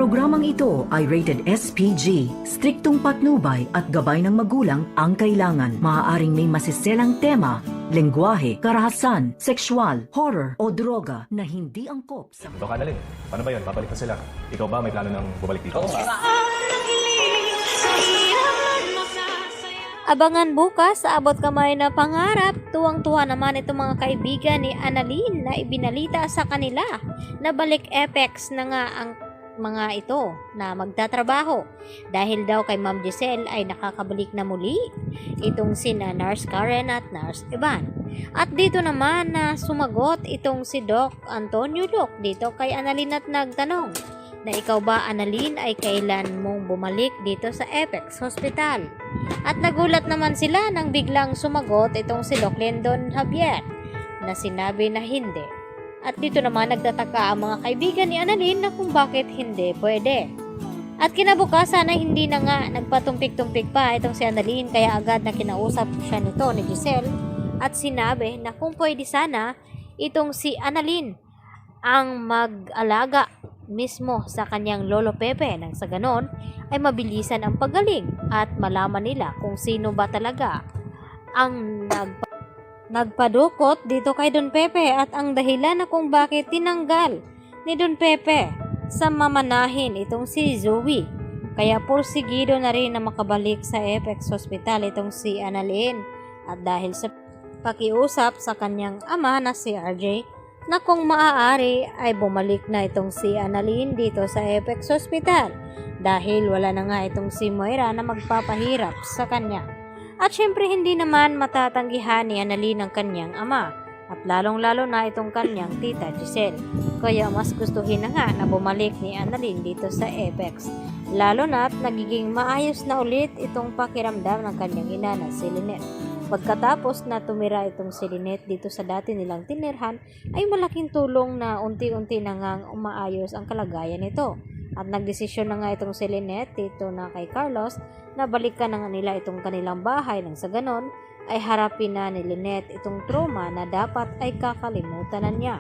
Programang ito ay rated SPG, striktong patnubay at gabay ng magulang ang kailangan. Maaaring may masiselang tema, lengguwahe, karahasan, sexual, horror o droga na hindi angkop sa... Ito ka na rin. Paano ba yun? Babalik pa sila. Ikaw ba may plano ng bumalik dito? Oo. Abangan bukas sa abot kamay na pangarap. Tuwang-tuwa naman itong mga kaibigan ni Annalyn na ibinalita sa kanila na balik Apex na nga ang mga ito na magtatrabaho dahil daw kay Ma'am Giselle ay nakakabalik na muli itong sina Nurse Karen at Nurse Ivan. At dito naman na sumagot itong si Doc Antonio Doc dito kay Annalyn at nagtanong na ikaw ba Annalyn ay kailan mong bumalik dito sa Apex Hospital. At nagulat naman sila nang biglang sumagot itong si Doc Lendon Javier na sinabi na hindi. At dito naman nagtataka ang mga kaibigan ni Annalyn na kung bakit hindi pwede. At kinabukasan na hindi na nga nagpatumpik-tumpik pa itong si Annalyn kaya agad na kinausap siya nito ni Giselle at sinabi na kung pwede sana itong si Annalyn ang mag-alaga mismo sa kanyang lolo Pepe nang sa ganon ay mabilisan ang paggaling at malaman nila kung sino ba talaga ang nagpadukot dito kay Don Pepe at ang dahilan na kung bakit tinanggal ni Don Pepe sa mamanahin itong si Zoe. Kaya porsigido na rin na makabalik sa Apex Hospital itong si Annalyn at dahil sa pakiusap sa kanyang ama na si RJ na kung maaari ay bumalik na itong si Annalyn dito sa Apex Hospital dahil wala na nga itong si Moira na magpapahirap sa kanya. At syempre hindi naman matatanggihan ni Annalyn ang kanyang ama at lalong-lalo na itong kanyang tita Giselle. Kaya mas gustuhin na nga na bumalik ni Annalyn dito sa Apex. Lalo na't nagiging maayos na ulit itong pakiramdam ng kanyang ina na si Lynette. Pagkatapos na tumira itong si Lynette dito sa dati nilang tinirhan ay malaking tulong na unti-unti na ngang umaayos ang kalagayan nito. At nagdesisyon na nga itong si Lynette dito na kay Carlos na balikan na nga nila itong kanilang bahay nang sa ganon ay harapin na ni Lynette itong trauma na dapat ay kakalimutan na niya.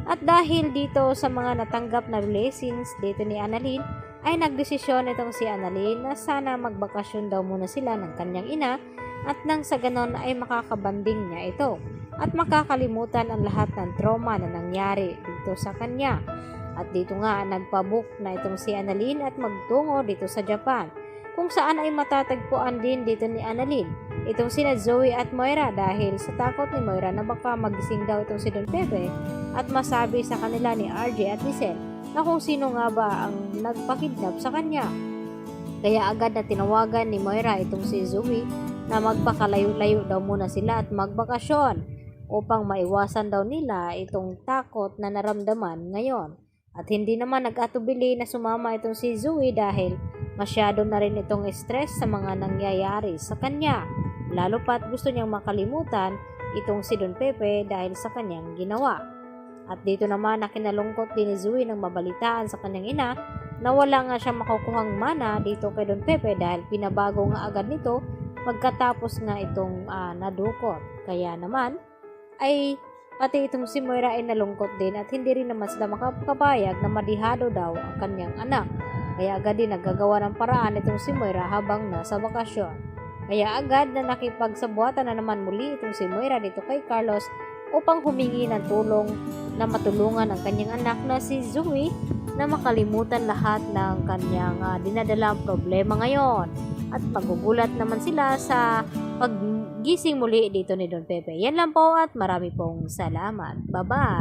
At dahil dito sa mga natanggap na blessings dito ni Annalyn ay nagdesisyon itong si Annalyn na sana magbakasyon daw muna sila ng kanyang ina at nang sa ganon ay makakabanding niya ito at makakalimutan ang lahat ng trauma na nangyari dito sa kanya. At dito nga nagpabook na itong si Annalyn at magtungo dito sa Japan kung saan ay matatagpuan din dito ni Annalyn itong sina Zoe at Moira dahil sa takot ni Moira na baka magising daw itong si Don Pepe at masabi sa kanila ni RJ at Giselle na kung sino nga ba ang nagpakidnap sa kanya. Kaya agad na tinawagan ni Moira itong si Zoe na magpakalayo-layo daw muna sila at magbakasyon upang maiwasan daw nila itong takot na naramdaman ngayon. At hindi naman nag-atubili na sumama itong si Zoe dahil masyado na rin itong stress sa mga nangyayari sa kanya. Lalo pat gusto niyang makalimutan itong si Don Pepe dahil sa kanyang ginawa. At dito naman nakinalungkot din ni Zoe nang mabalitaan sa kanyang ina na wala nga siya makukuhang mana dito kay Don Pepe dahil pinabago nga agad nito pagkatapos nga itong nadukot. Kaya naman ay pati itong si Moira ay nalungkot din at hindi rin naman sila makapayag na madihado daw ang kanyang anak. Kaya agad din naggagawa ng paraan itong si Moira habang nasa bakasyon. Kaya agad na nakipagsabuatan na naman muli itong si Moira dito kay Carlos upang humingi ng tulong na matulungan ang kanyang anak na si Zoe na makalimutan lahat ng kanyang dinadalang problema ngayon. At magugulat naman sila sa paggising muli dito ni Don Pepe. Yan lang po at marami pong salamat. Bye-bye!